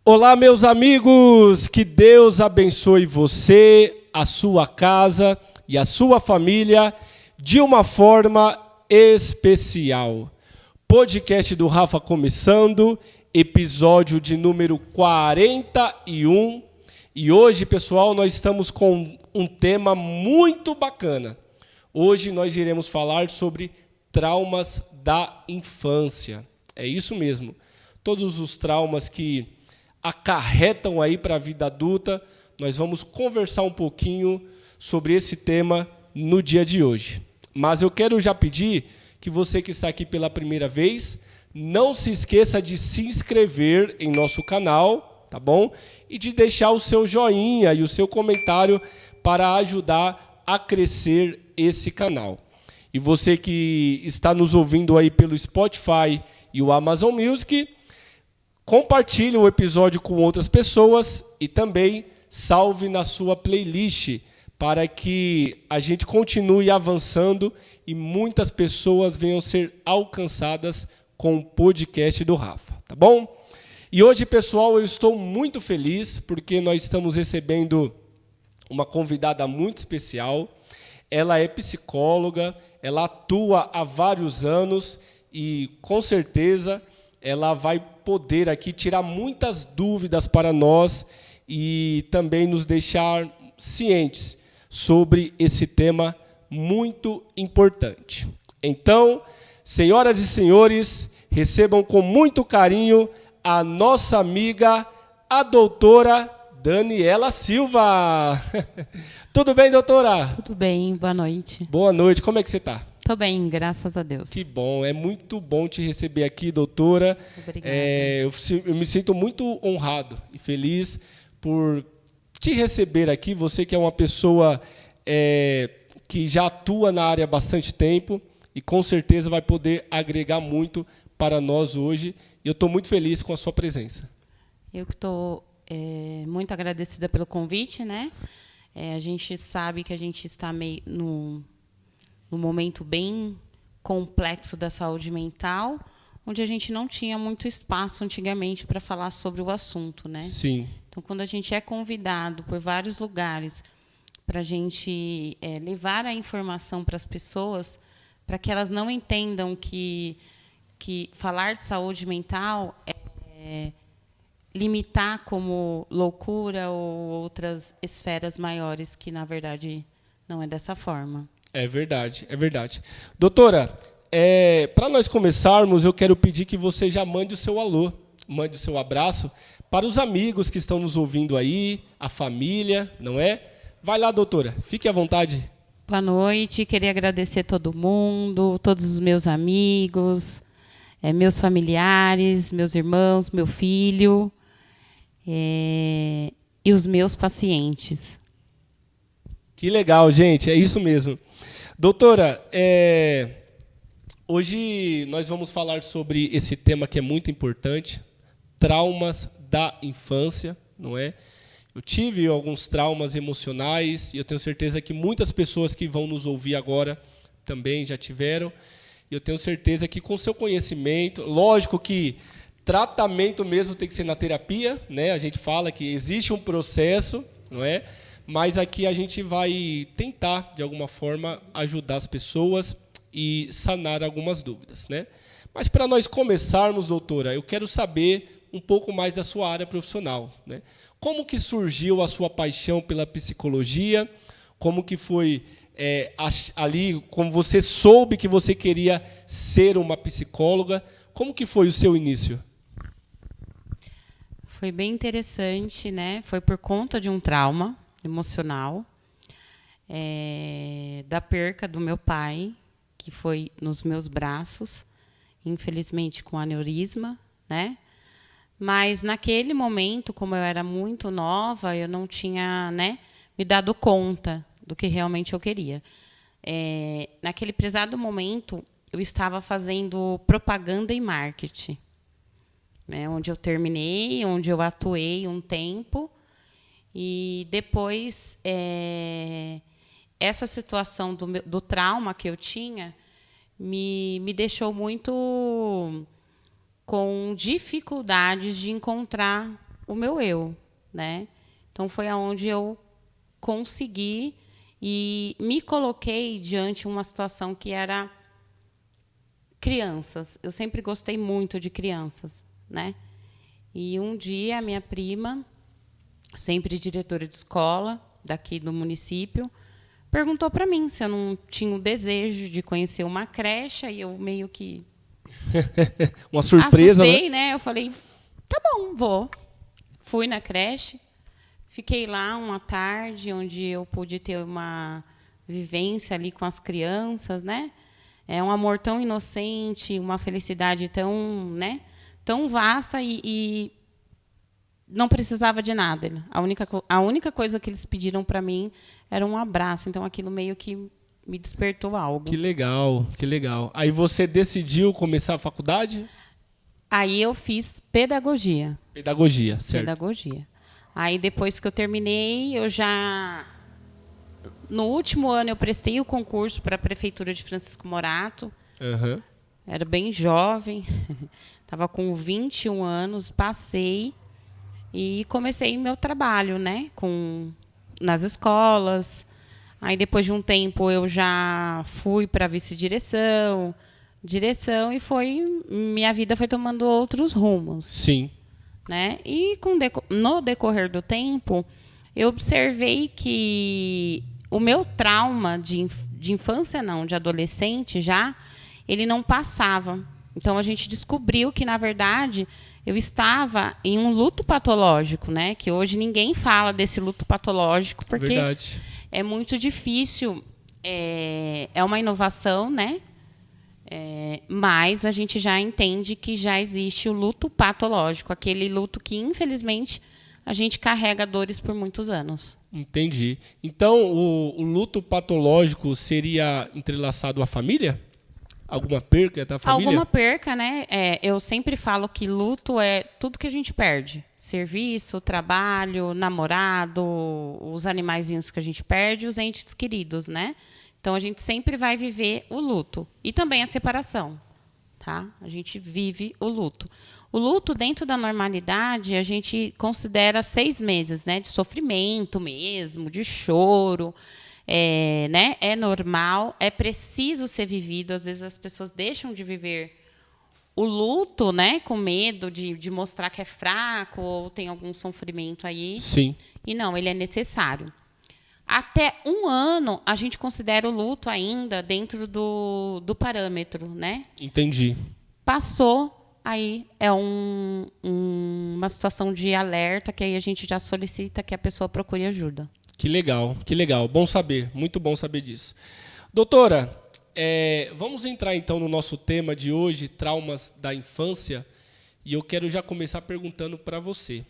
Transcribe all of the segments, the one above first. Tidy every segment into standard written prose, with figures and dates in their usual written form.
Olá, meus amigos, que Deus abençoe você, a sua casa e a sua família de uma forma especial. Podcast do Rafa começando, episódio de número 41. E hoje, pessoal, nós estamos com um tema muito bacana. Hoje nós iremos falar sobre traumas da infância. É isso mesmo. Todos os traumas que acarretam aí para a vida adulta, nós vamos conversar um pouquinho sobre esse tema no dia de hoje. Mas eu quero já pedir que você que está aqui pela primeira vez, não se esqueça de se inscrever em nosso canal, tá bom? E de deixar o seu joinha e o seu comentário para ajudar a crescer esse canal. E você que está nos ouvindo aí pelo Spotify e o Amazon Music, compartilhe o episódio com outras pessoas e também salve na sua playlist para que a gente continue avançando e muitas pessoas venham ser alcançadas com o podcast do Rafa, tá bom? E hoje, pessoal, eu estou muito feliz porque nós estamos recebendo uma convidada muito especial. Ela é psicóloga, ela atua há vários anos e, com certeza, ela vai poder aqui tirar muitas dúvidas para nós e também nos deixar cientes sobre esse tema muito importante. Então, senhoras e senhores, recebam com muito carinho a nossa amiga, a doutora Daniela Silva. Tudo bem, doutora? Tudo bem, boa noite. Boa noite, como é que você está? Tô bem, graças a Deus. Que bom, é muito bom te receber aqui, doutora. Obrigada. Eu me sinto muito honrado e feliz por te receber aqui. Você que é uma pessoa que já atua na área há bastante tempo e com certeza vai poder agregar muito para nós hoje. E eu estou muito feliz com a sua presença. Eu que estou muito agradecida pelo convite, né? A gente sabe que a gente está meio num momento bem complexo da saúde mental, onde a gente não tinha muito espaço antigamente para falar sobre o assunto, né? Sim. Então, quando a gente é convidado por vários lugares para a gente levar a informação para as pessoas, para que elas não entendam que falar de saúde mental é limitar como loucura ou outras esferas maiores, que, na verdade, não é dessa forma. É verdade, é verdade. Doutora, para nós começarmos, eu quero pedir que você já mande o seu alô, mande o seu abraço para os amigos que estão nos ouvindo aí, a família, não é? Vai lá, doutora, fique à vontade. Boa noite, queria agradecer a todo mundo, todos os meus amigos, meus familiares, meus irmãos, meu filho e os meus pacientes. Que legal, gente, é isso mesmo. Doutora, hoje nós vamos falar sobre esse tema que é muito importante, traumas da infância, não é? Eu tive alguns traumas emocionais e eu tenho certeza que muitas pessoas que vão nos ouvir agora também já tiveram. E eu tenho certeza que com seu conhecimento, lógico que tratamento mesmo tem que ser na terapia, né? A gente fala que existe um processo, não é? Mas aqui a gente vai tentar, de alguma forma, ajudar as pessoas e sanar algumas dúvidas, né? Mas para nós começarmos, doutora, eu quero saber um pouco mais da sua área profissional, né? Como que surgiu a sua paixão pela psicologia? Como que foi ali, como você soube que você queria ser uma psicóloga? Como que foi o seu início? Foi bem interessante, né? Foi por conta de um trauma emocional, da perca do meu pai, que foi nos meus braços, infelizmente com aneurisma, né? Mas naquele momento, como eu era muito nova, eu não tinha, né, me dado conta do que realmente eu queria. Naquele prezado momento, eu estava fazendo propaganda e marketing, né, onde eu terminei, onde eu atuei um tempo. E depois, essa situação do trauma que eu tinha me deixou muito com dificuldades de encontrar o meu eu, né? Então foi aonde eu consegui e me coloquei diante de uma situação que era crianças. Eu sempre gostei muito de crianças, né? E um dia a minha prima, sempre diretora de escola daqui do município, perguntou para mim se eu não tinha o desejo de conhecer uma creche, e eu meio que Uma surpresa, assustei, né? Eu falei, tá bom, vou. Fui na creche, fiquei lá uma tarde, onde eu pude ter uma vivência ali com as crianças, né? É um amor tão inocente, uma felicidade tão, né? Tão vasta e não precisava de nada. A única coisa que eles pediram para mim era um abraço. Então, aquilo meio que me despertou algo. Que legal, que legal. Aí você decidiu começar a faculdade? Aí eu fiz pedagogia. Pedagogia, certo. Pedagogia. Aí, depois que eu terminei, no último ano, eu prestei o concurso para a Prefeitura de Francisco Morato. Uhum. Era bem jovem. Estava com 21 anos, passei e comecei meu trabalho, né? Nas escolas. Aí, depois de um tempo, eu já fui para vice-direção, direção, e minha vida foi tomando outros rumos. Sim. Né? E no decorrer do tempo, eu observei que o meu trauma de infância, não, de adolescente já, ele não passava. Então, a gente descobriu que, na verdade, eu estava em um luto patológico, né? Que hoje ninguém fala desse luto patológico, porque Verdade. é muito difícil. É uma inovação, né? Mas a gente já entende que já existe o luto patológico, aquele luto que, infelizmente, a gente carrega dores por muitos anos. Entendi. Então, o luto patológico seria entrelaçado à família? Alguma perca da família? Alguma perca, né? Eu sempre falo que luto é tudo que a gente perde. Serviço, trabalho, namorado, os animaizinhos que a gente perde, os entes queridos, né? Então, a gente sempre vai viver o luto. E também a separação, tá? A gente vive o luto. O luto, dentro da normalidade, a gente considera 6 meses, né? De sofrimento mesmo, de choro. Né? É normal, é preciso ser vivido. Às vezes, as pessoas deixam de viver o luto, né? Com medo de mostrar que é fraco ou tem algum sofrimento aí. Sim. E não, ele é necessário. Até 1 ano, a gente considera o luto ainda dentro do parâmetro, né? Entendi. Passou, aí é uma situação de alerta, que aí a gente já solicita que a pessoa procure ajuda. Que legal, que legal. Bom saber, muito bom saber disso. Doutora, vamos entrar então no nosso tema de hoje, traumas da infância, e eu quero já começar perguntando para você.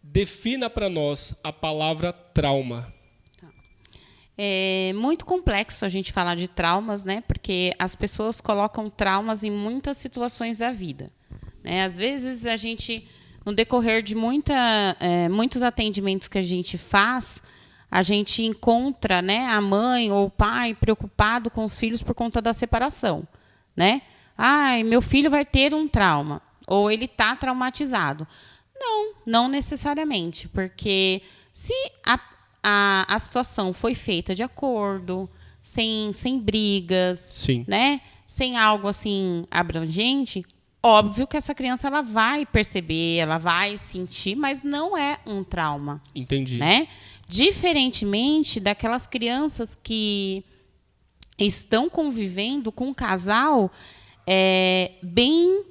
Defina para nós a palavra trauma. É muito complexo a gente falar de traumas, né? Porque as pessoas colocam traumas em muitas situações da vida, né? Às vezes, a gente, no decorrer de muitos atendimentos que a gente faz, a gente encontra, né, a mãe ou o pai preocupado com os filhos por conta da separação, né? Meu filho vai ter um trauma, ou ele está traumatizado. Não necessariamente, porque se a situação foi feita de acordo, sem brigas, Sim. né? Sem algo assim abrangente, óbvio que essa criança ela vai perceber, ela vai sentir, mas não é um trauma. Entendi. Né? Diferentemente daquelas crianças que estão convivendo com um casal bem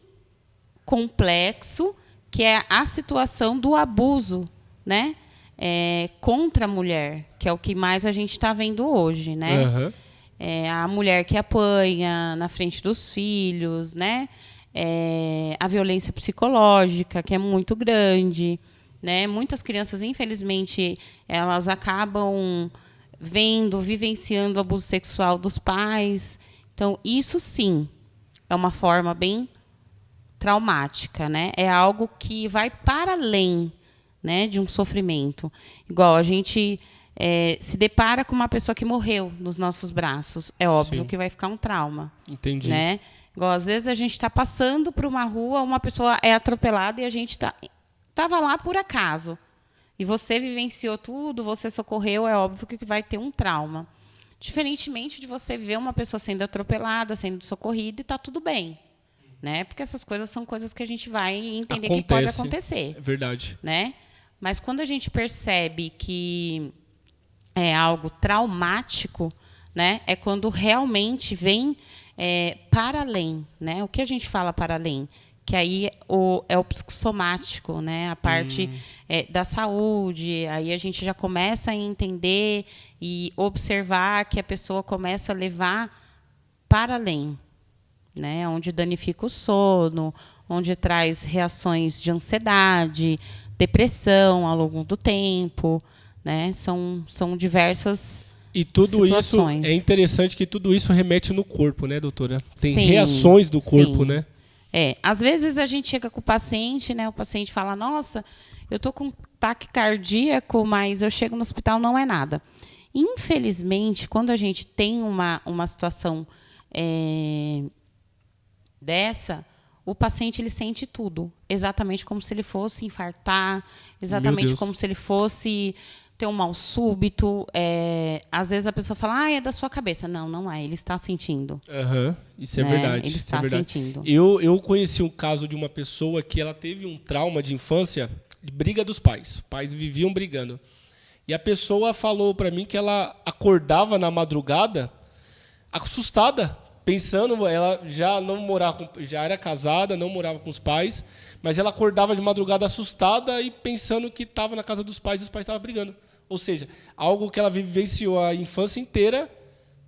complexo, que é a situação do abuso, né? Contra a mulher, que é o que mais a gente está vendo hoje, né? Uhum. A mulher que apanha na frente dos filhos, né? A violência psicológica, que é muito grande, né? Muitas crianças, infelizmente, elas acabam vivenciando o abuso sexual dos pais. Então, isso sim é uma forma bem traumática, né? É algo que vai para além, né, de um sofrimento. Igual a gente se depara com uma pessoa que morreu nos nossos braços. É óbvio Sim. que vai ficar um trauma. Entendi. Né? Igual, às vezes, a gente está passando por uma rua, uma pessoa é atropelada e a gente está estava lá por acaso. E você vivenciou tudo, você socorreu, é óbvio que vai ter um trauma. Diferentemente de você ver uma pessoa sendo atropelada, sendo socorrida e está tudo bem. Né? Porque essas coisas são coisas que a gente vai entender que pode acontecer. É verdade. Né? Mas quando a gente percebe que é algo traumático, né, é quando realmente vem para além. Né? O que a gente fala para além? Que aí é o psicossomático, né? A parte da saúde. Aí a gente já começa a entender e observar que a pessoa começa a levar para além, né? Onde danifica o sono, onde traz reações de ansiedade, depressão ao longo do tempo, né? São diversas e tudo situações. Isso é interessante que tudo isso remete no corpo, né, doutora? Tem reações do corpo, né? Às vezes a gente chega com o paciente, né? O paciente fala, nossa, eu tô com ataque cardíaco, mas eu chego no hospital, não é nada. Infelizmente, quando a gente tem uma situação dessa, o paciente ele sente tudo, exatamente como se ele fosse infartar, exatamente como se ele fosse ter um mal súbito. Às vezes a pessoa fala, é da sua cabeça. Não, não é. Ele está sentindo. Isso é verdade. Ele está sentindo. Eu conheci um caso de uma pessoa que ela teve um trauma de infância de briga dos pais. Os pais viviam brigando. E a pessoa falou para mim que ela acordava na madrugada assustada, pensando, ela já não morava, já era casada, não morava com os pais, mas ela acordava de madrugada assustada e pensando que estava na casa dos pais e os pais estavam brigando. Ou seja, algo que ela vivenciou a infância inteira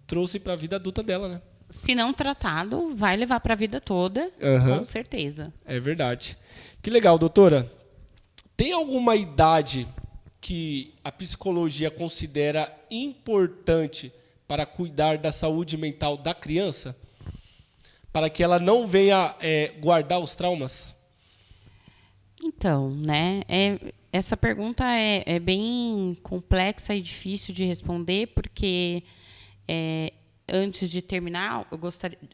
trouxe para a vida adulta dela, né? Se não tratado, vai levar para a vida toda, com certeza. É verdade. Que legal, doutora. Tem alguma idade que a psicologia considera importante para cuidar da saúde mental da criança? Para que ela não venha guardar os traumas? Então, né? Essa pergunta é bem complexa e difícil de responder, porque antes de terminar,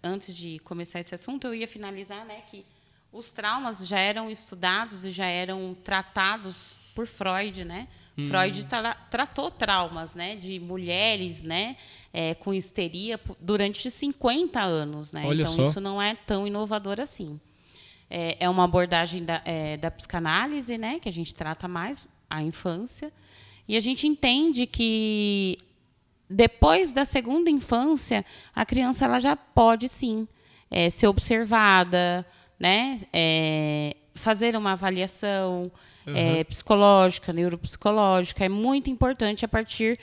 antes de começar esse assunto, eu ia finalizar, né, que os traumas já eram estudados e já eram tratados por Freud, né? Freud tratou traumas, né, de mulheres, né, com histeria durante 50 anos, né? Olha então só. Isso não é tão inovador assim. É uma abordagem da psicanálise, né, que a gente trata mais a infância, e a gente entende que depois da segunda infância a criança ela já pode sim ser observada, né, fazer uma avaliação psicológica, neuropsicológica. É muito importante a partir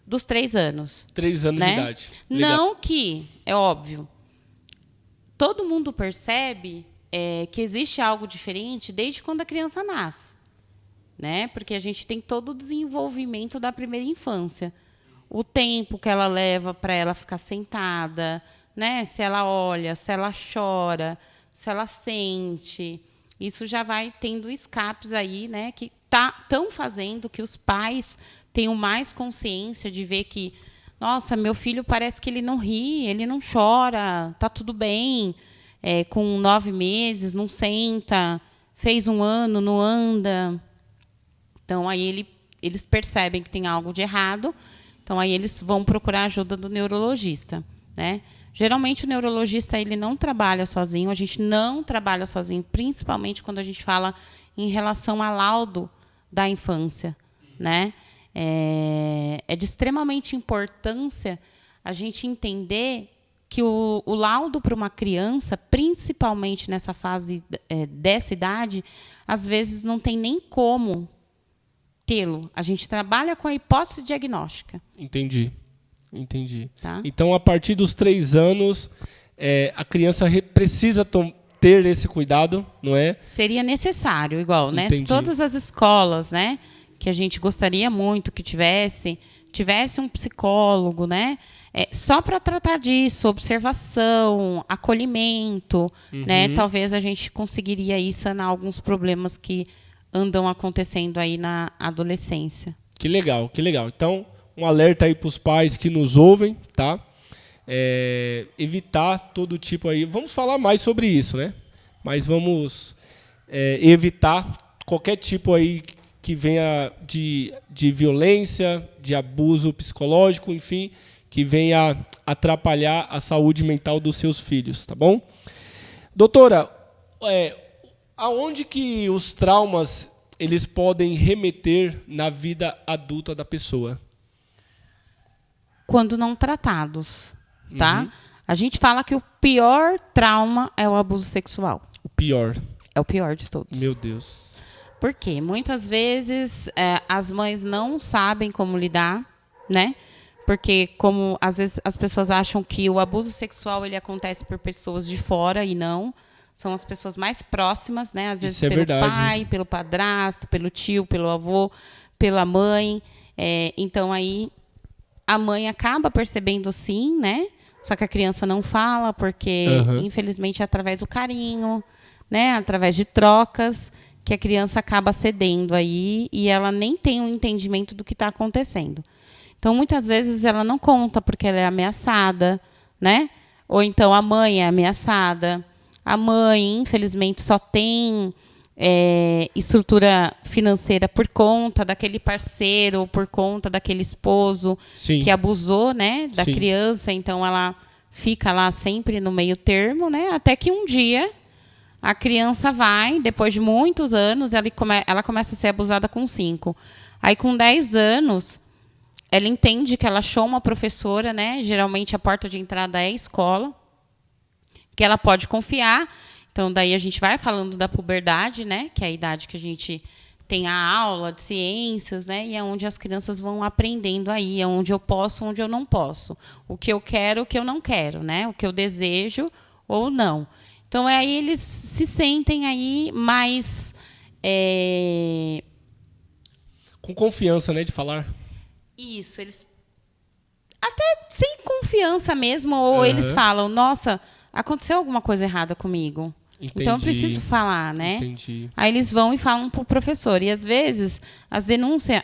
dos 3 anos. 3 anos, né? de idade. Legal. Não que, é óbvio, todo mundo percebe que existe algo diferente desde quando a criança nasce, né? Porque a gente tem todo o desenvolvimento da primeira infância. O tempo que ela leva para ela ficar sentada, né? Se ela olha, se ela chora, se ela sente. Isso já vai tendo escapes aí, né? Que estão fazendo que os pais tenham mais consciência de ver que, nossa, meu filho parece que ele não ri, ele não chora, tá tudo bem. Com 9 meses, não senta, fez 1 ano, não anda. Então, aí eles percebem que tem algo de errado, então aí eles vão procurar a ajuda do neurologista, né? Geralmente, o neurologista ele não trabalha sozinho, a gente não trabalha sozinho, principalmente quando a gente fala em relação ao laudo da infância, né? É de extremamente importância a gente entender que o laudo para uma criança, principalmente nessa fase dessa idade, às vezes não tem nem como tê-lo. A gente trabalha com a hipótese diagnóstica. Entendi. Tá? Então, a partir dos 3 anos, a criança precisa ter esse cuidado, não é? Seria necessário, igual, né? Entendi. Se todas as escolas, né, que a gente gostaria muito que tivesse um psicólogo, né? Só para tratar disso, observação, acolhimento, né? Talvez a gente conseguiria aí sanar alguns problemas que andam acontecendo aí na adolescência. Que legal. Então, um alerta aí para os pais que nos ouvem, tá? Evitar todo tipo aí. Vamos falar mais sobre isso, né? Mas vamos evitar qualquer tipo aí que venha de violência, de abuso psicológico, enfim, que venha atrapalhar a saúde mental dos seus filhos, tá bom? Doutora, aonde que os traumas eles podem remeter na vida adulta da pessoa? Quando não tratados, tá? A gente fala que o pior trauma é o abuso sexual. O pior. É o pior de todos. Meu Deus. Por quê? Muitas vezes as mães não sabem como lidar, né? Porque como às vezes as pessoas acham que o abuso sexual ele acontece por pessoas de fora e não. São as pessoas mais próximas, né? Às vezes Isso é pelo verdade. pai, pelo padrasto, pelo tio, pelo avô, pela mãe. Então aí a mãe acaba percebendo sim, né? Só que a criança não fala porque, infelizmente, é através do carinho, né? Através de trocas, que a criança acaba cedendo aí e ela nem tem um entendimento do que está acontecendo. Então, muitas vezes, ela não conta porque ela é ameaçada, né? Ou então a mãe é ameaçada. A mãe, infelizmente, só tem estrutura financeira por conta daquele parceiro, por conta daquele esposo Sim. que abusou, né, da Sim. criança. Então, ela fica lá sempre no meio termo, né? Até que um dia a criança vai, depois de muitos anos, ela começa a ser abusada com 5. Aí, com 10 anos, ela entende que ela achou uma professora, né? Geralmente, a porta de entrada é a escola, que ela pode confiar. Então, daí a gente vai falando da puberdade, né? Que é a idade que a gente tem a aula de ciências, né? E é onde as crianças vão aprendendo aí, é onde eu posso, onde eu não posso. O que eu quero, o que eu não quero, né? O que eu desejo ou não. Então, aí eles se sentem aí mais... Com confiança, né, de falar. Isso, eles... Até sem confiança mesmo, ou eles falam, nossa, aconteceu alguma coisa errada comigo. Entendi. Então, eu preciso falar, né? Entendi. Aí eles vão e falam para o professor. E, às vezes, as denúncias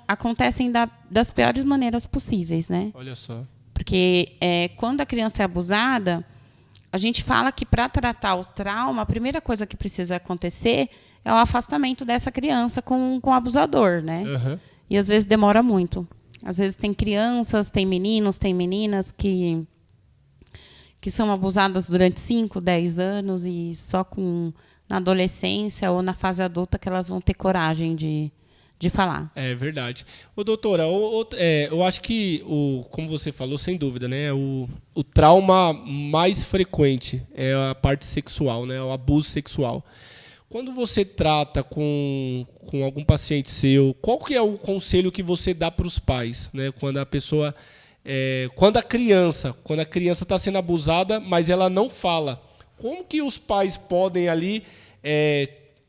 acontecem das piores maneiras possíveis, né? Olha só. Porque quando a criança é abusada, a gente fala que, para tratar o trauma, a primeira coisa que precisa acontecer é o afastamento dessa criança com o abusador, né? E, às vezes, demora muito. Às vezes, tem crianças, tem meninos, tem meninas que são abusadas durante 5, 10 anos e só na adolescência ou na fase adulta que elas vão ter coragem de falar. É verdade. Ô, doutora, eu acho que, como você falou, sem dúvida, né, o trauma mais frequente é a parte sexual, né, o abuso sexual. Quando você trata com algum paciente seu, qual que é o conselho que você dá para os pais, né, quando a pessoa... quando a criança está sendo abusada, mas ela não fala, como que os pais podem ali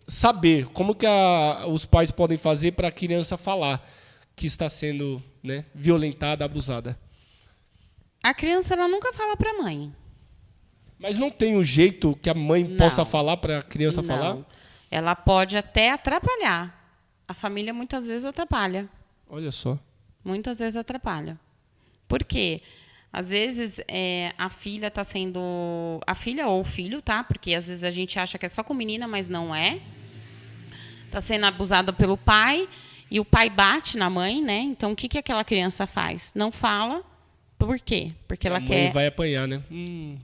saber? Como que os pais podem fazer para a criança falar que está sendo, né, violentada, abusada? A criança ela nunca fala para a mãe. Mas não tem um jeito que a mãe possa falar para a criança falar? Ela pode até atrapalhar. A família muitas vezes atrapalha. Olha só. Muitas vezes atrapalha. Por quê? Às vezes a filha está sendo... A filha ou o filho, tá? Porque às vezes a gente acha que é só com menina, mas não é. Está sendo abusada pelo pai e o pai bate na mãe, né? Então, o que aquela criança faz? Não fala. Por quê? Porque ela quer... A mãe vai apanhar, né?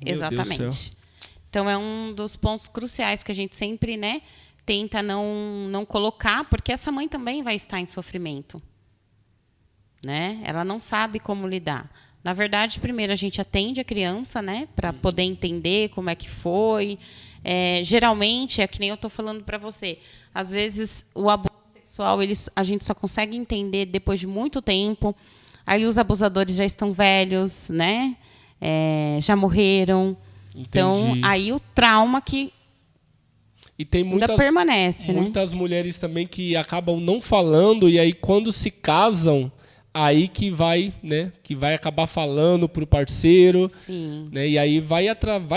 Exatamente. Deus do céu. Então, é um dos pontos cruciais que a gente sempre, né, tenta não colocar, porque essa mãe também vai estar em sofrimento. Né? Ela não sabe como lidar. Na verdade, primeiro a gente atende a criança, né, para poder entender como é que foi. Geralmente, é que nem eu estou falando para você, às vezes o abuso sexual a gente só consegue entender depois de muito tempo. Aí os abusadores já estão velhos, né? Já morreram. Entendi. Então, aí o trauma que e tem ainda permanece. Muitas mulheres também que acabam não falando e aí quando se casam, aí que vai acabar falando pro parceiro. Sim. Né? E aí vai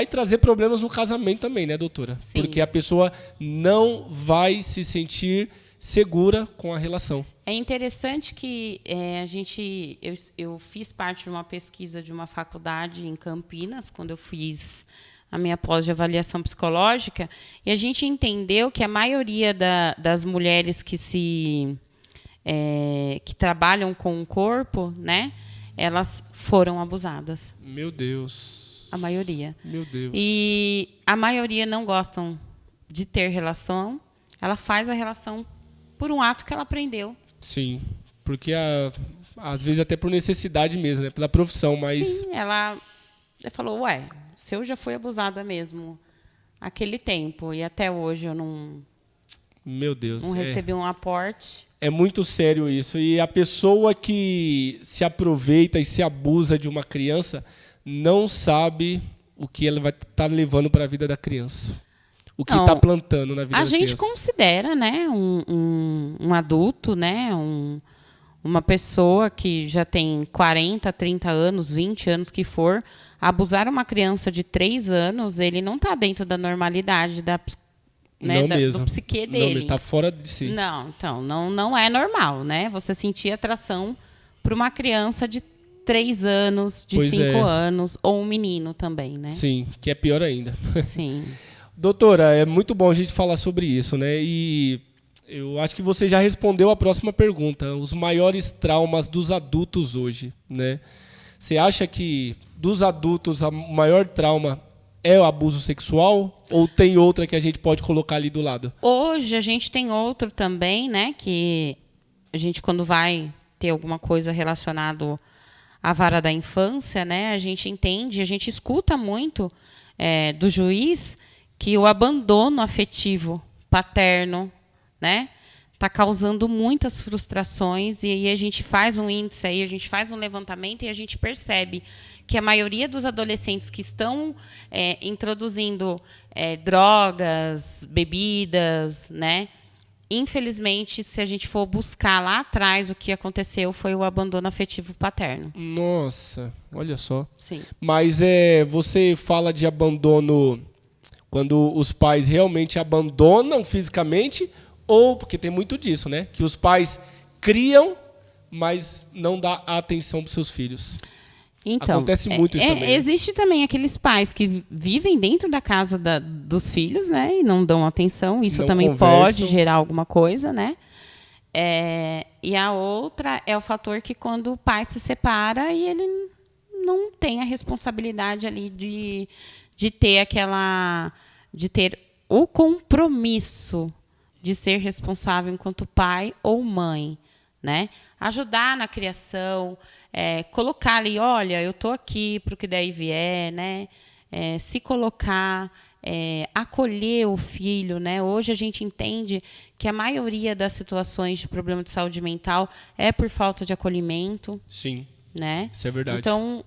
trazer problemas no casamento também, né, doutora? Sim. Porque a pessoa não vai se sentir segura com a relação. É interessante que eu fiz parte de uma pesquisa de uma faculdade em Campinas, quando eu fiz a minha pós de avaliação psicológica, e a gente entendeu que a maioria das mulheres que trabalham com o corpo, né, elas foram abusadas. Meu Deus. A maioria. Meu Deus. E a maioria não gostam de ter relação. Ela faz a relação por um ato que ela aprendeu. Sim, porque às vezes até por necessidade mesmo, né? Pela profissão, mas... Sim, ela falou, se eu já fui abusada mesmo aquele tempo e até hoje eu não... Meu Deus. Não recebi um aporte. É muito sério isso. E a pessoa que se aproveita e se abusa de uma criança não sabe o que ela vai estar levando para a vida da criança. O que está plantando na vida da criança. A gente considera, né, um adulto, né, uma pessoa que já tem 40, 30 anos, 20 anos que for, abusar uma criança de 3 anos, ele não está dentro da normalidade do psique dele. Não, ele está fora de si. Não, então, não é normal, né? Você sentir atração por uma criança de 3 anos, de 5 anos, ou um menino também, né? Sim, que é pior ainda. Sim. Doutora, é muito bom a gente falar sobre isso, né? E eu acho que você já respondeu a próxima pergunta. Os maiores traumas dos adultos hoje, né? Você acha que dos adultos o maior trauma é o abuso sexual? Ou tem outra que a gente pode colocar ali do lado? Hoje a gente tem outro também, né? Que a gente, quando vai ter alguma coisa relacionada à vara da infância, né? A gente entende, a gente escuta muito do juiz que o abandono afetivo paterno, né, está causando muitas frustrações, e aí a gente faz um índice aí, a gente faz um levantamento e a gente percebe que a maioria dos adolescentes que estão introduzindo drogas, bebidas, né, infelizmente, se a gente for buscar lá atrás, o que aconteceu foi o abandono afetivo paterno. Nossa, olha só. Sim. Mas você fala de abandono quando os pais realmente abandonam fisicamente, ou porque tem muito disso, né? Que os pais criam, mas não dá atenção para os seus filhos. Então, acontece muito isso também. Existe também aqueles pais que vivem dentro da casa dos filhos, né? E não dão atenção. Isso não também pode gerar alguma coisa, né? E a outra é o fator que quando o pai se separa e ele não tem a responsabilidade ali de ter o compromisso de ser responsável enquanto pai ou mãe, né? Ajudar na criação, colocar ali, olha, eu estou aqui para o que daí vier, né? Se colocar, acolher o filho, né? Hoje a gente entende que a maioria das situações de problema de saúde mental é por falta de acolhimento. Sim, né? Isso é verdade. Então,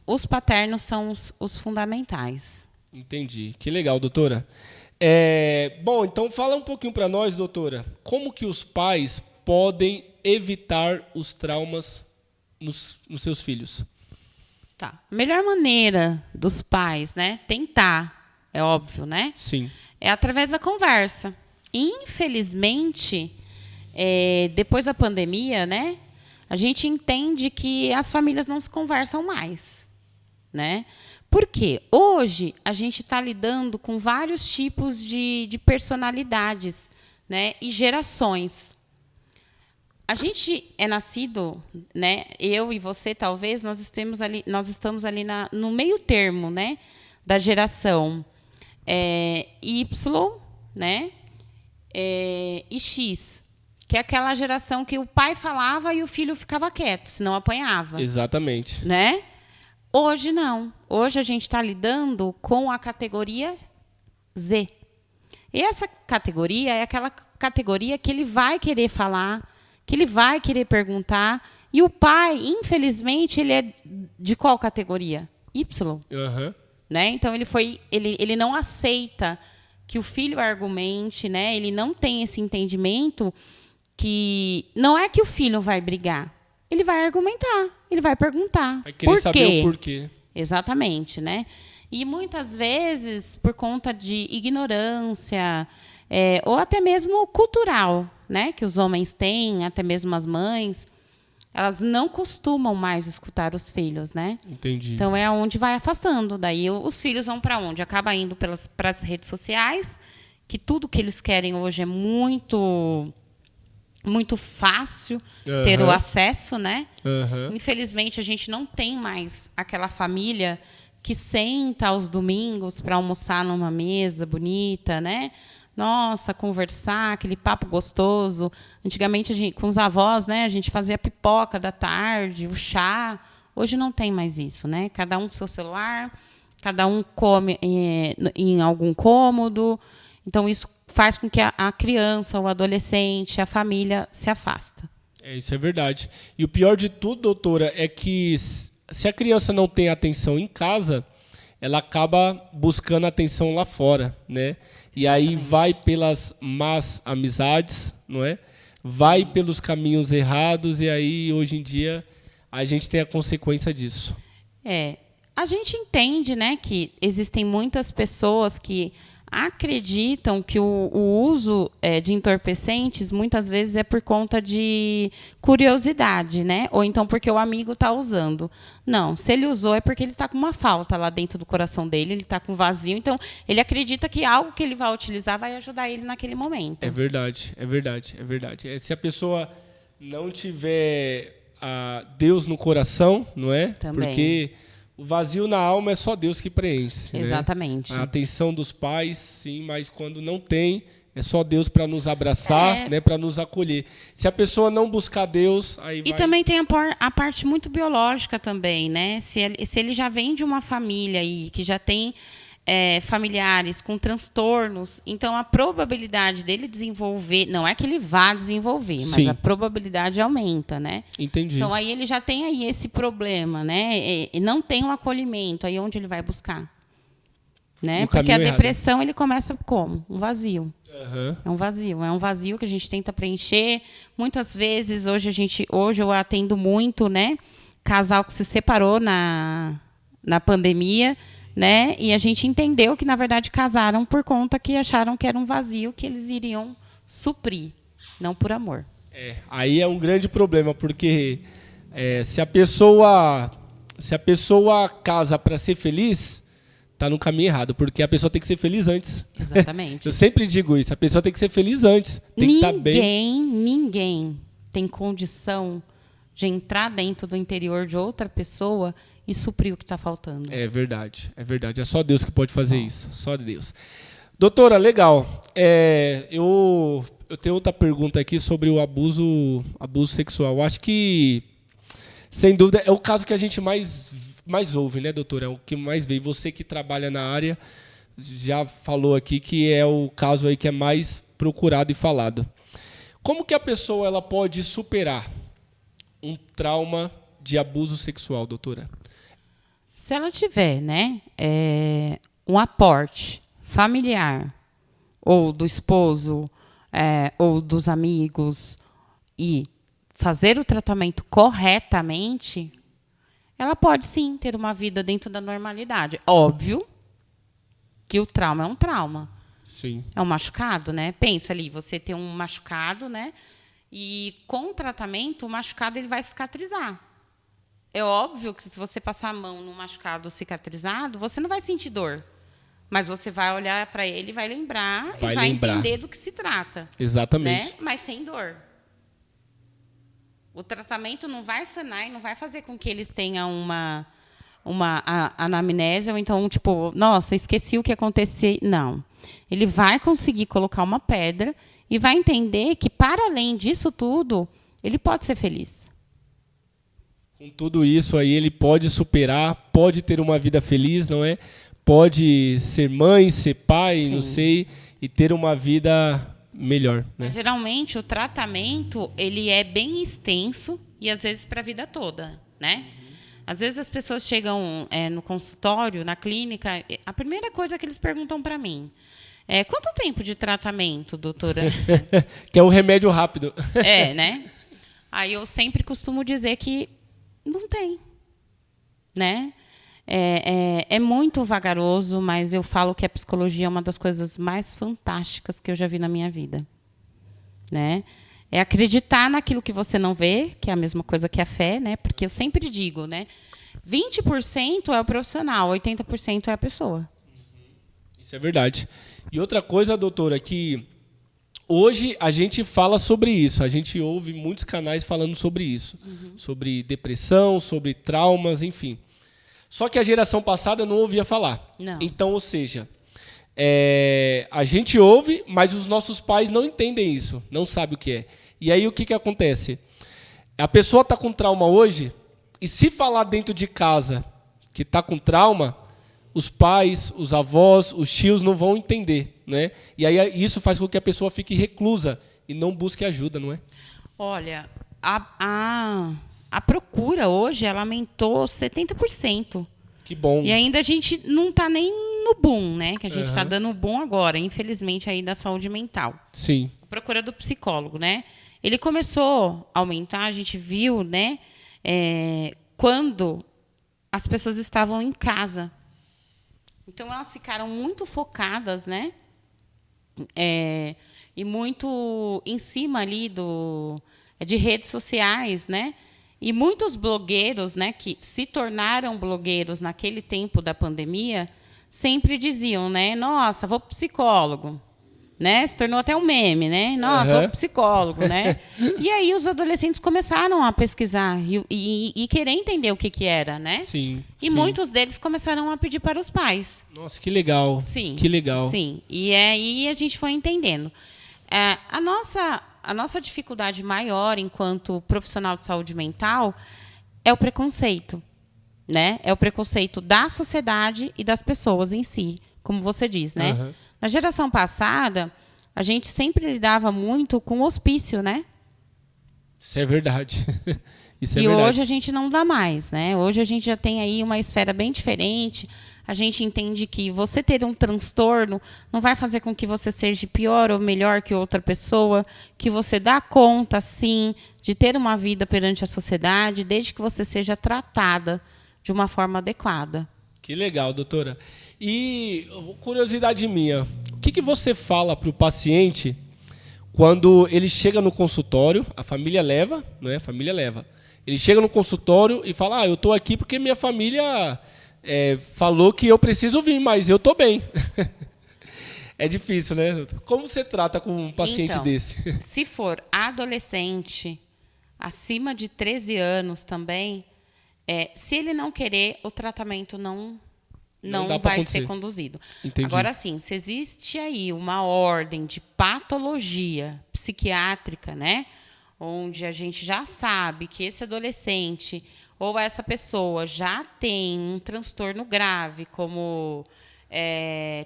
os paternos são os fundamentais. Entendi. Que legal, doutora. Bom, então fala um pouquinho para nós, doutora, como que os pais podem evitar os traumas nos seus filhos? Tá. A melhor maneira dos pais, né, tentar, é óbvio, né? Sim. É através da conversa. Infelizmente, depois da pandemia, né, a gente entende que as famílias não se conversam mais, né? Por quê? Hoje a gente está lidando com vários tipos de personalidades, né, e gerações. A gente é nascido, né? Eu e você, talvez, nós estamos ali no meio termo, né, da geração Y, né, e X, que é aquela geração que o pai falava e o filho ficava quieto, senão apanhava. Exatamente. Né? Hoje não. Hoje a gente está lidando com a categoria Z. E essa categoria é aquela categoria que ele vai querer falar, que ele vai querer perguntar. E o pai, infelizmente, ele é de qual categoria? Y. Uhum. Né? Então, ele não aceita que o filho argumente, né? Ele não tem esse entendimento que não é que o filho vai brigar. Ele vai argumentar, ele vai perguntar. Vai querer saber o porquê. Exatamente, né? E muitas vezes, por conta de ignorância, ou até mesmo cultural, né? Que os homens têm, até mesmo as mães, elas não costumam mais escutar os filhos, né? Entendi. Então é onde vai afastando. Daí os filhos vão para onde? Acaba indo para as redes sociais, que tudo que eles querem hoje é muito muito fácil ter o acesso, né? Infelizmente a gente não tem mais aquela família que senta aos domingos para almoçar numa mesa bonita, né? Nossa, conversar, aquele papo gostoso. Antigamente, com os avós, né, a gente fazia pipoca da tarde, o chá. Hoje não tem mais isso, né? Cada um com seu celular, cada um come em algum cômodo. Então, isso faz com que a criança, o adolescente, a família se afasta. Isso é verdade. E o pior de tudo, doutora, é que se a criança não tem atenção em casa, ela acaba buscando atenção lá fora, né? E aí vai pelas más amizades, não é? Vai pelos caminhos errados e aí, hoje em dia, a gente tem a consequência disso. A gente entende, né, que existem muitas pessoas que acreditam que o uso de entorpecentes muitas vezes é por conta de curiosidade, né? Ou então porque o amigo está usando. Não, se ele usou é porque ele está com uma falta lá dentro do coração dele, ele está com vazio, então ele acredita que algo que ele vai utilizar vai ajudar ele naquele momento. É verdade, é verdade, é verdade. Se a pessoa não tiver Deus no coração, não é? Também. Porque o vazio na alma é só Deus que preenche. Exatamente. Né? A atenção dos pais, sim, mas quando não tem, é só Deus para nos abraçar, né, para nos acolher. Se a pessoa não buscar Deus, aí vai... E também tem a parte muito biológica também, né? Se ele já vem de uma família aí que já tem familiares com transtornos, então a probabilidade dele desenvolver, não é que ele vá desenvolver, mas sim, a probabilidade aumenta, né? Entendi. Então aí ele já tem aí esse problema, né? E não tem um acolhimento, aí onde ele vai buscar? Né? Porque a depressão ele começa como? Um vazio. É um vazio que a gente tenta preencher. Muitas vezes hoje eu atendo muito, né? Casal que se separou na pandemia, né? E a gente entendeu que na verdade casaram por conta que acharam que era um vazio que eles iriam suprir, não por amor. Aí é um grande problema, porque se a pessoa casa para ser feliz, tá no caminho errado, porque a pessoa tem que ser feliz antes. Exatamente. Eu sempre digo isso, a pessoa tem que ser feliz antes. Tem que estar bem. Ninguém tem condição de entrar dentro do interior de outra pessoa e suprir o que está faltando. É verdade, é verdade. É só Deus que pode fazer isso, só Deus. Doutora, legal. Eu tenho outra pergunta aqui sobre o abuso sexual. Eu acho que, sem dúvida, é o caso que a gente mais ouve, né, doutora? É o que mais vê. Você que trabalha na área já falou aqui que é o caso aí que é mais procurado e falado. Como que a pessoa ela pode superar um trauma de abuso sexual, doutora? Se ela tiver, né, um aporte familiar, ou do esposo, ou dos amigos, e fazer o tratamento corretamente, ela pode sim ter uma vida dentro da normalidade. Óbvio que o trauma é um trauma. Sim. É um machucado, né? Pensa ali, você tem um machucado, né? E com o tratamento, o machucado ele vai cicatrizar. É óbvio que se você passar a mão no machucado cicatrizado, você não vai sentir dor. Mas você vai olhar para ele e vai lembrar e vai entender do que se trata. Exatamente. Né? Mas sem dor. O tratamento não vai sanar e não vai fazer com que eles tenham uma anamnese ou então, tipo, nossa, esqueci o que aconteceu. Não. Ele vai conseguir colocar uma pedra e vai entender que, para além disso tudo, ele pode ser feliz. Com tudo isso aí, ele pode superar, pode ter uma vida feliz, não é? Pode ser mãe, ser pai, sim, não sei, e ter uma vida melhor, né? Mas, geralmente, o tratamento ele é bem extenso e, às vezes, para a vida toda, né? Às vezes, as pessoas chegam no consultório, na clínica, a primeira coisa que eles perguntam para mim é: quanto tempo de tratamento, doutora? Que é um remédio rápido. Né? Aí eu sempre costumo dizer que não tem, né? É muito vagaroso, mas eu falo que a psicologia é uma das coisas mais fantásticas que eu já vi na minha vida, né? É acreditar naquilo que você não vê, que é a mesma coisa que a fé, né? Porque eu sempre digo, né? 20% é o profissional, 80% é a pessoa. Isso é verdade. E outra coisa, doutora, que hoje a gente fala sobre isso. A gente ouve muitos canais falando sobre isso. Sobre depressão, sobre traumas, enfim. Só que a geração passada não ouvia falar. Não. Então, ou seja, a gente ouve, mas os nossos pais não entendem isso. Não sabem o que é. E aí o que acontece? A pessoa está com trauma hoje, e se falar dentro de casa que está com trauma, os pais, os avós, os tios não vão entender, né? E aí isso faz com que a pessoa fique reclusa e não busque ajuda, não é? Olha, a procura hoje, ela aumentou 70%. Que bom. E ainda a gente não está nem no boom, né? Que a gente está dando o boom agora, infelizmente, aí da saúde mental. Sim. A procura do psicólogo, né? Ele começou a aumentar, a gente viu, né? Quando as pessoas estavam em casa. Então, elas ficaram muito focadas, né? E muito em cima ali de redes sociais, né? E muitos blogueiros, né, que se tornaram blogueiros naquele tempo da pandemia, sempre diziam, né? Nossa, vou para o psicólogo. Né? Se tornou até um meme, né? Nossa, vou psicólogo, né? E aí os adolescentes começaram a pesquisar e querer entender o que era, né? Sim. E muitos deles começaram a pedir para os pais. Nossa, que legal. Sim. Que legal. Sim. E aí a gente foi entendendo. A nossa dificuldade maior enquanto profissional de saúde mental é o preconceito, né? É o preconceito da sociedade e das pessoas em si, como você diz, né? Na geração passada, a gente sempre lidava muito com hospício, né? Isso é verdade. Isso é e verdade. hoje a gente não dá mais, né? Hoje a gente já tem aí uma esfera bem diferente. A gente entende que você ter um transtorno não vai fazer com que você seja pior ou melhor que outra pessoa, que você dá conta, sim, de ter uma vida perante a sociedade, desde que você seja tratada de uma forma adequada. Que legal, doutora. E curiosidade minha, o que você fala para o paciente quando ele chega no consultório, a família leva, né? A família leva. Ele chega no consultório e fala, eu estou aqui porque minha família falou que eu preciso vir, mas eu estou bem. É difícil, né? Como você trata com um paciente desse? Se for adolescente, acima de 13 anos também, se ele não querer, o tratamento não vai ser conduzido. Entendi. Agora, sim, se existe aí uma ordem de patologia psiquiátrica, né, onde a gente já sabe que esse adolescente ou essa pessoa já tem um transtorno grave, como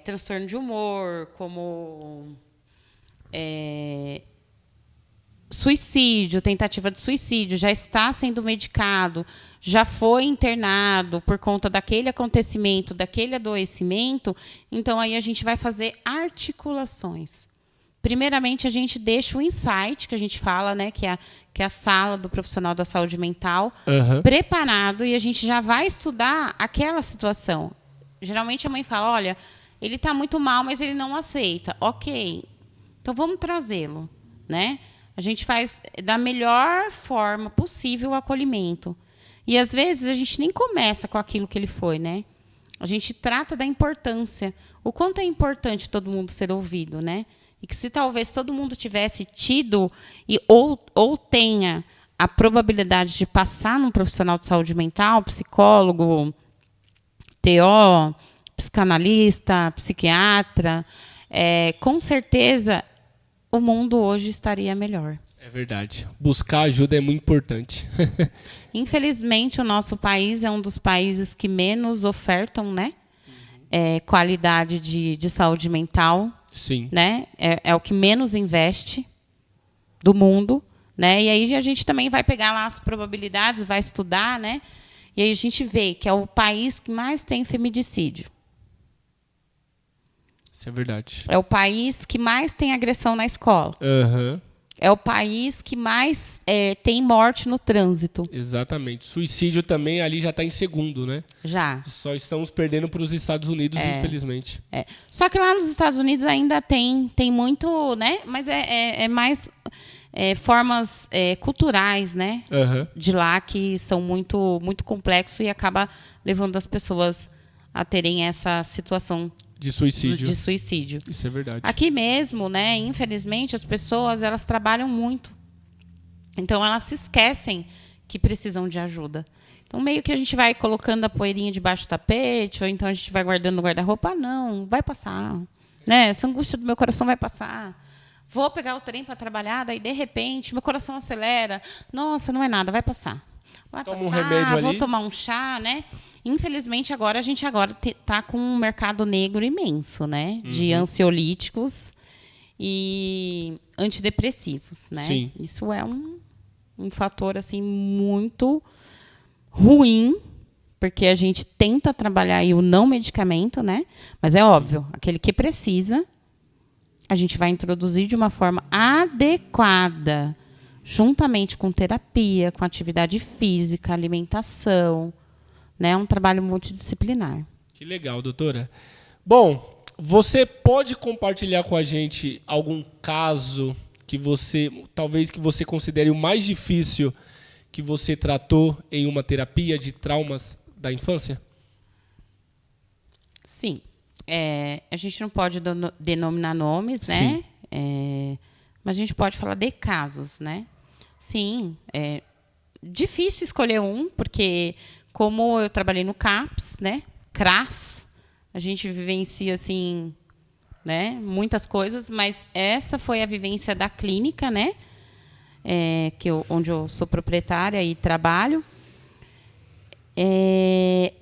transtorno de humor, como suicídio, tentativa de suicídio, já está sendo medicado, já foi internado por conta daquele acontecimento, daquele adoecimento, então aí a gente vai fazer articulações. Primeiramente, a gente deixa o insight, que a gente fala, né, que é a sala do profissional da saúde mental, preparado, e a gente já vai estudar aquela situação. Geralmente a mãe fala, olha, ele está muito mal, mas ele não aceita. Ok, então vamos trazê-lo, né? A gente faz da melhor forma possível o acolhimento. E, às vezes, a gente nem começa com aquilo que ele foi, né? A gente trata da importância. O quanto é importante todo mundo ser ouvido, né? E que se talvez todo mundo tivesse tido ou tenha a probabilidade de passar num profissional de saúde mental, psicólogo, TO, psicanalista, psiquiatra, com certeza o mundo hoje estaria melhor. É verdade. Buscar ajuda é muito importante. Infelizmente, o nosso país é um dos países que menos ofertam, né? Qualidade de saúde mental. Sim. Né? É o que menos investe do mundo. Né? E aí a gente também vai pegar lá as probabilidades, vai estudar, né? E aí a gente vê que é o país que mais tem feminicídio. Isso é verdade. É o país que mais tem agressão na escola. É o país que mais tem morte no trânsito. Exatamente. Suicídio também ali já está em segundo, né? Já. Só estamos perdendo para os Estados Unidos, infelizmente. Só que lá nos Estados Unidos ainda tem muito, né? Mas é mais formas culturais, né? Aham. De lá que são muito, muito complexos e acaba levando as pessoas a terem essa situação De suicídio. de suicídio. Isso é verdade. Aqui mesmo, né, infelizmente, as pessoas elas trabalham muito. Então, elas se esquecem que precisam de ajuda. Então, meio que a gente vai colocando a poeirinha debaixo do tapete, ou então a gente vai guardando no guarda-roupa. Ah, não, vai passar. Né? Essa angústia do meu coração vai passar. Vou pegar o trem para trabalhar, daí, de repente, meu coração acelera. Nossa, não é nada, vai passar. Vai Toma passar, um remédio vou ali. tomar um chá, né? Infelizmente, a gente está com um mercado negro imenso, né? De ansiolíticos e antidepressivos, né? Sim. Isso é um fator, assim, muito ruim, porque a gente tenta trabalhar aí o não medicamento, né? Mas é óbvio, aquele que precisa, a gente vai introduzir de uma forma adequada, juntamente com terapia, com atividade física, alimentação, né? É um trabalho multidisciplinar. Que legal, doutora. Bom, você pode compartilhar com a gente algum caso que talvez que você considere o mais difícil que você tratou em uma terapia de traumas da infância? Sim. A gente não pode denominar nomes, né? Mas a gente pode falar de casos, né? Sim, é difícil escolher um, porque como eu trabalhei no CAPS, né? CRAS, a gente vivencia assim, né? Muitas coisas, mas essa foi a vivência da clínica, né? Onde eu sou proprietária e trabalho.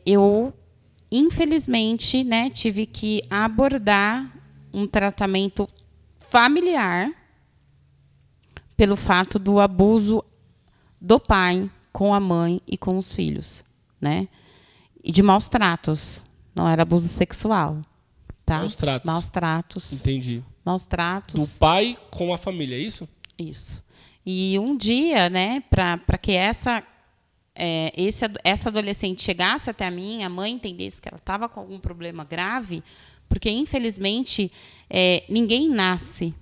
Eu, infelizmente, né, tive que abordar um tratamento familiar pelo fato do abuso do pai com a mãe e com os filhos, né? E de maus tratos. Não era abuso sexual, tá? Maus tratos. Maus tratos. Entendi. Maus tratos. Do pai com a família, é isso? Isso. E um dia, né, para que essa adolescente chegasse até a mim, a mãe entendesse que ela estava com algum problema grave, porque, infelizmente, ninguém nasce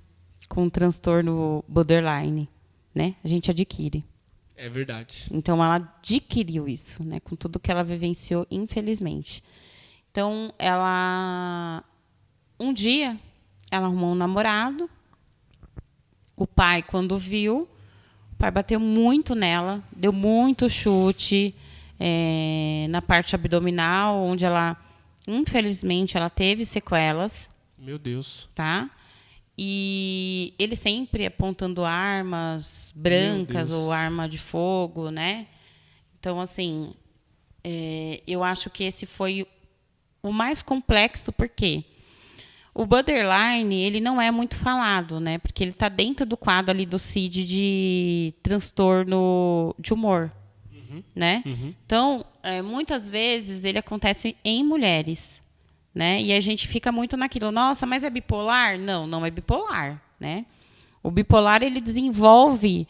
com transtorno borderline, né? A gente adquire. É verdade. Então, ela adquiriu isso, né, com tudo que ela vivenciou, infelizmente. Então, um dia, ela arrumou um namorado. O pai, quando viu, o pai bateu muito nela, deu muito chute na parte abdominal, onde ela, infelizmente, ela teve sequelas. Meu Deus. Tá? E ele sempre apontando armas brancas ou arma de fogo, né? Então, assim, eu acho que esse foi o mais complexo, porque o borderline, ele não é muito falado, né? Porque ele está dentro do quadro ali do CID de transtorno de humor, né? Então, muitas vezes, ele acontece em mulheres, né? E a gente fica muito naquilo, nossa, mas é bipolar? Não, não é bipolar, né? O bipolar, ele desenvolve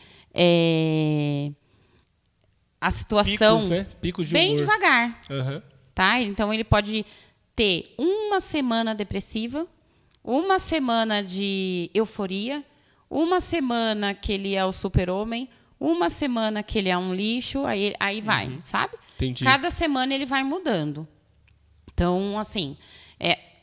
a situação Picos, né? Picos de bem humor. devagar, Aham. tá? Então, ele pode ter uma semana depressiva, uma semana de euforia, uma semana que ele é o super-homem, uma semana que ele é um lixo, aí vai, sabe? Entendi. Cada semana ele vai mudando. Então, assim,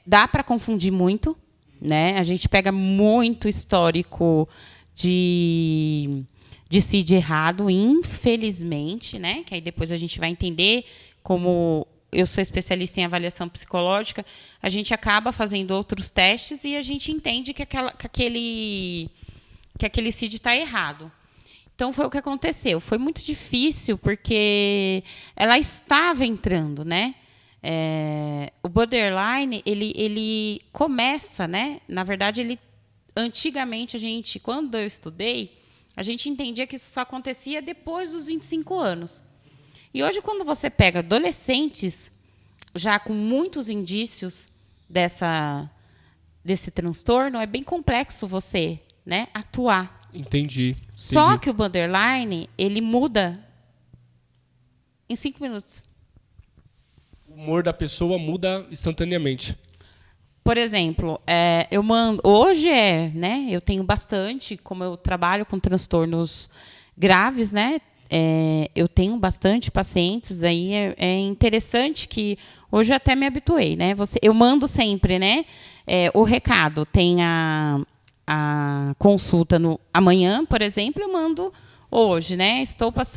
dá para confundir muito, né? A gente pega muito histórico de CID errado, infelizmente, né? Que aí depois a gente vai entender como eu sou especialista em avaliação psicológica, a gente acaba fazendo outros testes e a gente entende que aquele CID está errado. Então, foi o que aconteceu. Foi muito difícil, porque ela estava entrando, né? O borderline, ele começa, né? Na verdade, antigamente, quando eu estudei, a gente entendia que isso só acontecia depois dos 25 anos. E hoje, quando você pega adolescentes já com muitos indícios desse transtorno, é bem complexo você, né, atuar. Entendi. Só que o borderline, ele muda em 5 minutos. O humor da pessoa muda instantaneamente. por exemplo, eu mando. Hoje né? Eu tenho bastante, como eu trabalho com transtornos graves, né? Eu tenho bastante pacientes, aí é interessante que hoje eu até me habituei, né? Eu mando sempre, né? O recado, tem a consulta amanhã, por exemplo, eu mando hoje, né?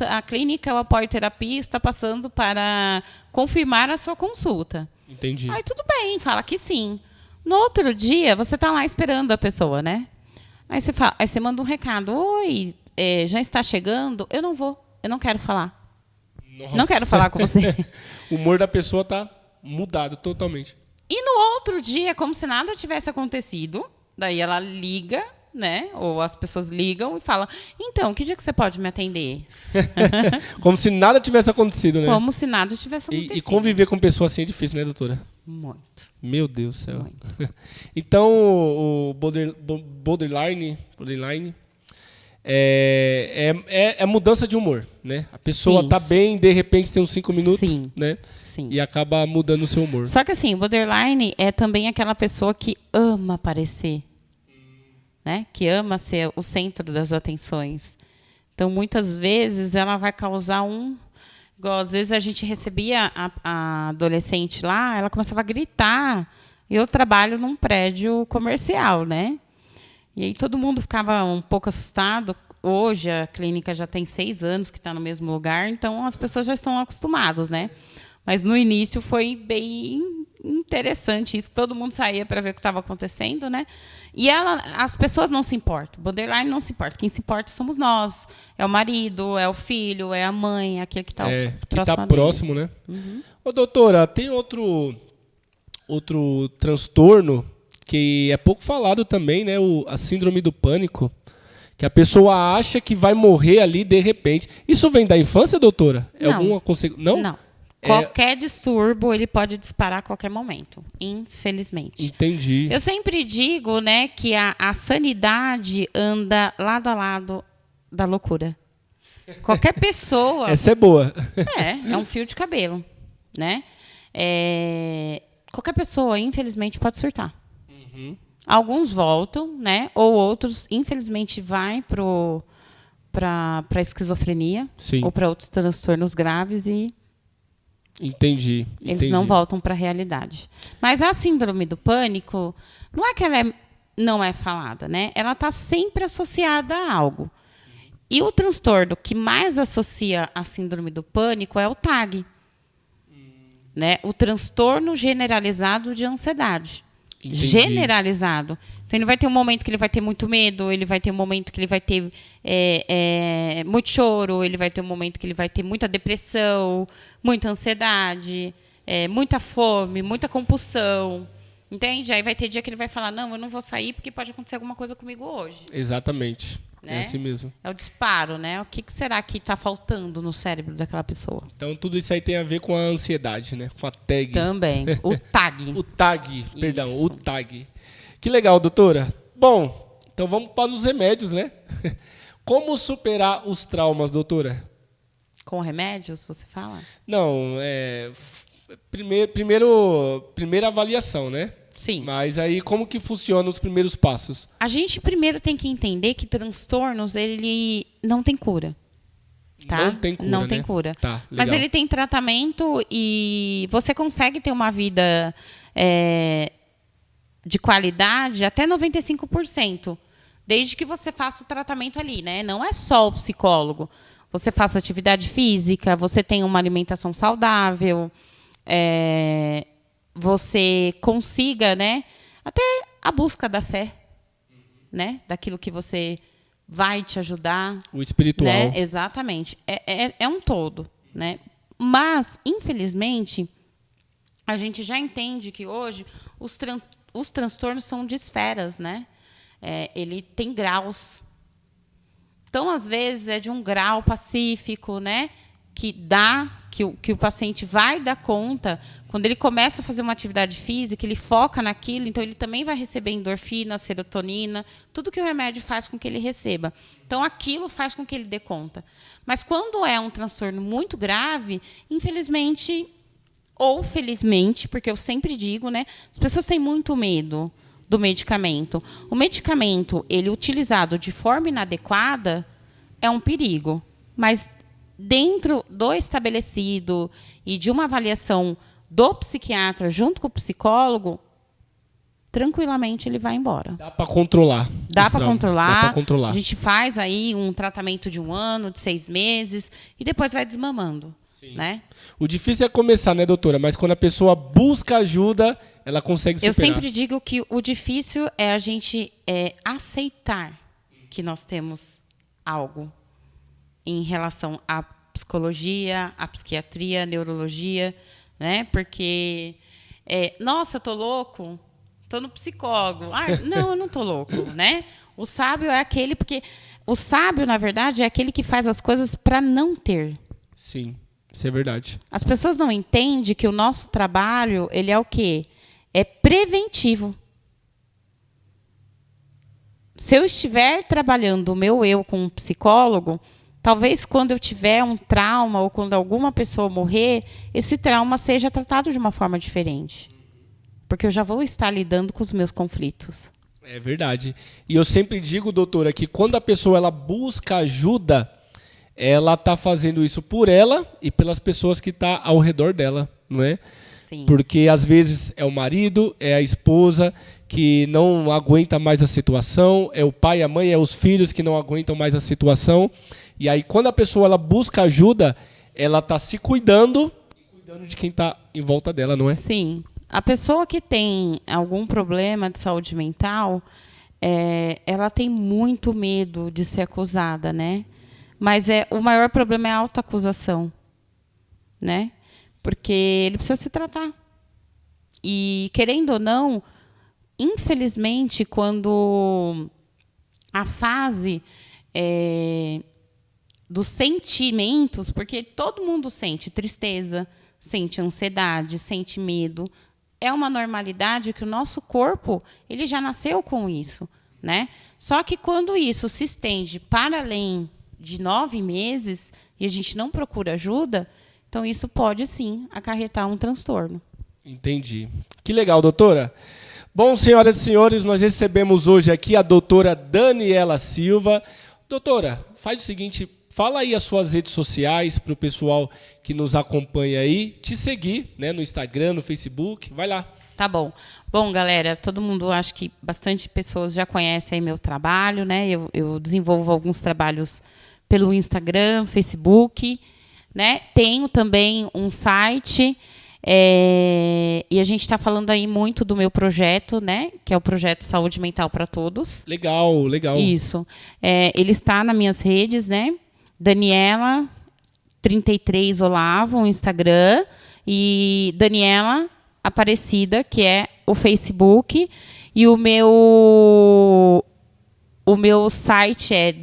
A clínica, o apoio terapia está passando para confirmar a sua consulta. Entendi. Aí tudo bem, fala que sim. No outro dia, você está lá esperando a pessoa, né? Aí você manda um recado, oi, já está chegando? Eu não vou. Eu não quero falar. Nossa. Não quero falar com você. O humor da pessoa tá mudado totalmente. E no outro dia, como se nada tivesse acontecido, daí ela liga, né? Ou as pessoas ligam e falam, então, que dia que você pode me atender? Como se nada tivesse acontecido, né? Como se nada tivesse acontecido. E conviver com pessoa assim é difícil, né, doutora? Muito. Meu Deus do céu. Muito. Então, o borderline é mudança de humor, né? A pessoa Sim. tá bem, de repente tem uns 5 minutos, Sim. né? Sim. E acaba mudando o seu humor. Só que assim, o borderline é também aquela pessoa que ama aparecer, né? Que ama ser o centro das atenções. Então, muitas vezes, ela vai causar igual, às vezes a gente recebia a adolescente lá, ela começava a gritar. Eu trabalho num prédio comercial, né? E aí todo mundo ficava um pouco assustado. Hoje a clínica já tem 6 anos que está no mesmo lugar, então as pessoas já estão acostumadas, né? Mas no início foi bem interessante isso, todo mundo saía para ver o que estava acontecendo, né? E as pessoas não se importam, o borderline não se importa, quem se importa somos nós, é o marido, é o filho, é a mãe, aquele que está próximo, né? Uhum. Ô, doutora, tem outro transtorno que é pouco falado também, né? A síndrome do pânico, que a pessoa acha que vai morrer ali de repente. Isso vem da infância, doutora? Não. Não? Não. Qualquer distúrbio, ele pode disparar a qualquer momento, infelizmente. Entendi. Eu sempre digo, né, que a sanidade anda lado a lado da loucura. Qualquer pessoa... Essa é boa. É um fio de cabelo, né? Qualquer pessoa, infelizmente, pode surtar. Uhum. Alguns voltam, né? Ou outros, infelizmente, vai para esquizofrenia. Sim. Ou para outros transtornos graves e... Entendi. Eles não voltam para a realidade. Mas a síndrome do pânico, não é que ela não é falada, né? Ela está sempre associada a algo. E o transtorno que mais associa a síndrome do pânico é o TAG. Né? O transtorno generalizado de ansiedade. Entendi. Generalizado. Então, ele vai ter um momento que ele vai ter muito medo, ele vai ter um momento que ele vai ter muito choro, ele vai ter um momento que ele vai ter muita depressão, muita ansiedade, muita fome, muita compulsão. Entende? Aí vai ter dia que ele vai falar, não, eu não vou sair porque pode acontecer alguma coisa comigo hoje. Exatamente. Né? É assim mesmo. É o disparo, né? O que será que está faltando no cérebro daquela pessoa? Então, tudo isso aí tem a ver com a ansiedade, né? Com a TAG. Também. O TAG. O TAG, perdão, Isso. o TAG. Que legal, doutora. Bom, então vamos para os remédios, né? Como superar os traumas, doutora? Com remédios, você fala? Não, primeira avaliação, né? Sim. Mas aí como que funcionam os primeiros passos? A gente primeiro tem que entender que transtornos, ele não tem cura. Tá? Não tem cura, Não né? tem cura. Tá, legal. Mas ele tem tratamento e você consegue ter uma vida de qualidade até 95%. Desde que você faça o tratamento ali, né? Não é só o psicólogo. Você faça atividade física, você tem uma alimentação saudável, você consiga, né? Até a busca da fé, né? Daquilo que você vai te ajudar. O espiritual. Né? Exatamente. É um todo, né? Mas, infelizmente, a gente já entende que hoje os transtornos são de esferas, né? Ele tem graus. Então, às vezes, é de um grau pacífico, né? Que o paciente vai dar conta, quando ele começa a fazer uma atividade física, ele foca naquilo, então ele também vai receber endorfina, serotonina, tudo que o remédio faz com que ele receba. Então, aquilo faz com que ele dê conta. Mas quando é um transtorno muito grave, infelizmente, Ou, felizmente, porque eu sempre digo, né? As pessoas têm muito medo do medicamento. O medicamento, ele utilizado de forma inadequada, é um perigo. Mas dentro do estabelecido e de uma avaliação do psiquiatra junto com o psicólogo, tranquilamente ele vai embora. Dá para controlar. Dá para controlar. Dá para controlar. A gente faz aí um tratamento de 1 ano, de 6 meses, e depois vai desmamando. Né? O difícil é começar, né, doutora? Mas quando a pessoa busca ajuda, ela consegue superar. Eu sempre digo que o difícil é a gente aceitar que nós temos algo em relação à psicologia, à psiquiatria, à neurologia, né? Porque, nossa, eu tô louco, tô no psicólogo. Não, eu não tô louco, né? O sábio é aquele, porque o sábio, na verdade, é aquele que faz as coisas para não ter. Sim. Isso é verdade. As pessoas não entendem que o nosso trabalho, ele é o quê? É preventivo. Se eu estiver trabalhando o meu eu com um psicólogo, talvez quando eu tiver um trauma ou quando alguma pessoa morrer, esse trauma seja tratado de uma forma diferente. Porque eu já vou estar lidando com os meus conflitos. É verdade. E eu sempre digo, doutora, que quando a pessoa ela busca ajuda, ela está fazendo isso por ela e pelas pessoas que estão ao redor dela, não é? Sim. Porque às vezes é o marido, é a esposa que não aguenta mais a situação, é o pai, a mãe, é os filhos que não aguentam mais a situação. E aí quando a pessoa ela busca ajuda, ela está se cuidando e cuidando de quem está em volta dela, não é? Sim. A pessoa que tem algum problema de saúde mental, ela tem muito medo de ser acusada, né? Mas o maior problema é a autoacusação, né? Porque ele precisa se tratar. E, querendo ou não, infelizmente, quando a fase dos sentimentos, porque todo mundo sente tristeza, sente ansiedade, sente medo, é uma normalidade que o nosso corpo ele já nasceu com isso, né? Só que quando isso se estende para além de 9 meses e a gente não procura ajuda, então isso pode sim acarretar um transtorno. Entendi. Que legal, doutora. Bom, senhoras e senhores, nós recebemos hoje aqui a doutora Daniela Silva. Doutora, faz o seguinte, fala aí as suas redes sociais para o pessoal que nos acompanha aí, te seguir, né, no Instagram, no Facebook, vai lá. Tá bom. Bom, galera, todo mundo, acho que bastante pessoas já conhecem aí meu trabalho, né? Eu desenvolvo alguns trabalhos pelo Instagram, Facebook, né? Tenho também um site e a gente está falando aí muito do meu projeto, né? Que é o projeto Saúde Mental para Todos. Legal, legal. Isso. Ele está nas minhas redes, né? Daniela 33 Olavo, o Instagram, e Daniela Aparecida, que é o Facebook, e o meu site é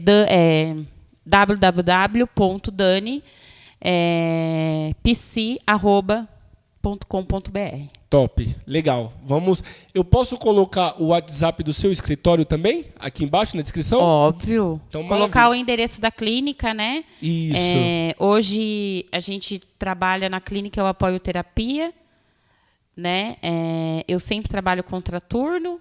www.danipc@.com.br. Top, legal. Vamos. Eu posso colocar o WhatsApp do seu escritório também aqui embaixo na descrição? Óbvio. Então, colocar o endereço da clínica, né? Isso. Hoje a gente trabalha na clínica, eu apoio terapia, né? Eu sempre trabalho contraturno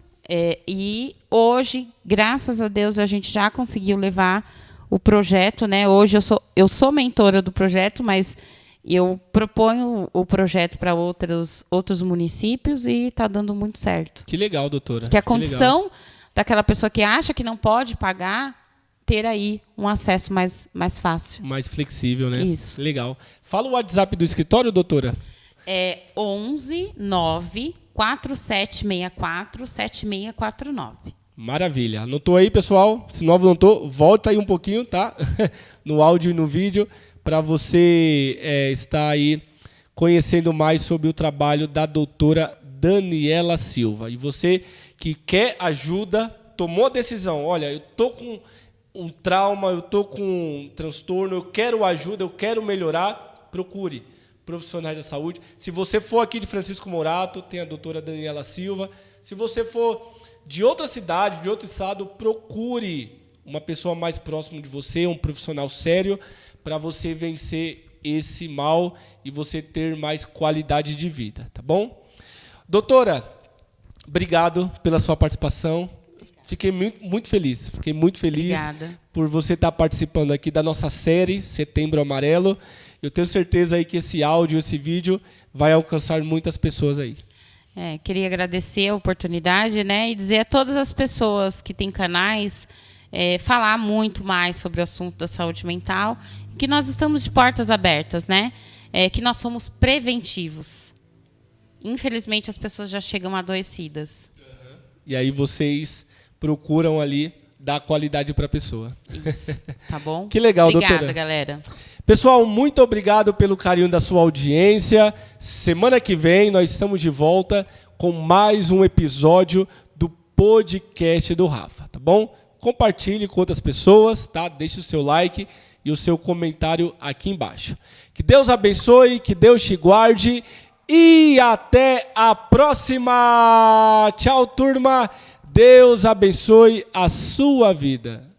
e hoje, graças a Deus, a gente já conseguiu levar o projeto, né? Hoje eu sou mentora do projeto, mas eu proponho o projeto para outros municípios e está dando muito certo. Que legal, doutora. Que a condição daquela pessoa que acha que não pode pagar, ter aí um acesso mais fácil. Mais flexível, né? Isso. Legal. Fala o WhatsApp do escritório, doutora. 11 9 4764 7649. Maravilha. Anotou aí, pessoal? Se não anotou, volta aí um pouquinho, tá? No áudio e no vídeo, para você estar aí conhecendo mais sobre o trabalho da doutora Daniela Silva. E você que quer ajuda, tomou a decisão, olha, eu tô com um trauma, eu tô com um transtorno, eu quero ajuda, eu quero melhorar, procure profissionais da saúde. Se você for aqui de Francisco Morato, tem a doutora Daniela Silva. Se você for de outra cidade, de outro estado, procure uma pessoa mais próxima de você, um profissional sério, para você vencer esse mal e você ter mais qualidade de vida, tá bom? Doutora, obrigado pela sua participação. Fiquei muito feliz. Fiquei muito feliz. Obrigada. Por você estar participando aqui da nossa série Setembro Amarelo. Eu tenho certeza aí que esse áudio, esse vídeo vai alcançar muitas pessoas aí. Queria agradecer a oportunidade, né, e dizer a todas as pessoas que têm canais, falar muito mais sobre o assunto da saúde mental, que nós estamos de portas abertas, né, que nós somos preventivos. Infelizmente, as pessoas já chegam adoecidas. E aí vocês procuram ali dar qualidade para a pessoa. Isso, tá bom? Que legal, Obrigada, doutora. galera. Pessoal, muito obrigado pelo carinho da sua audiência. Semana que vem nós estamos de volta com mais um episódio do podcast do Rafa, tá bom? Compartilhe com outras pessoas, tá? Deixe o seu like e o seu comentário aqui embaixo. Que Deus abençoe, que Deus te guarde e até a próxima. Tchau, turma. Deus abençoe a sua vida.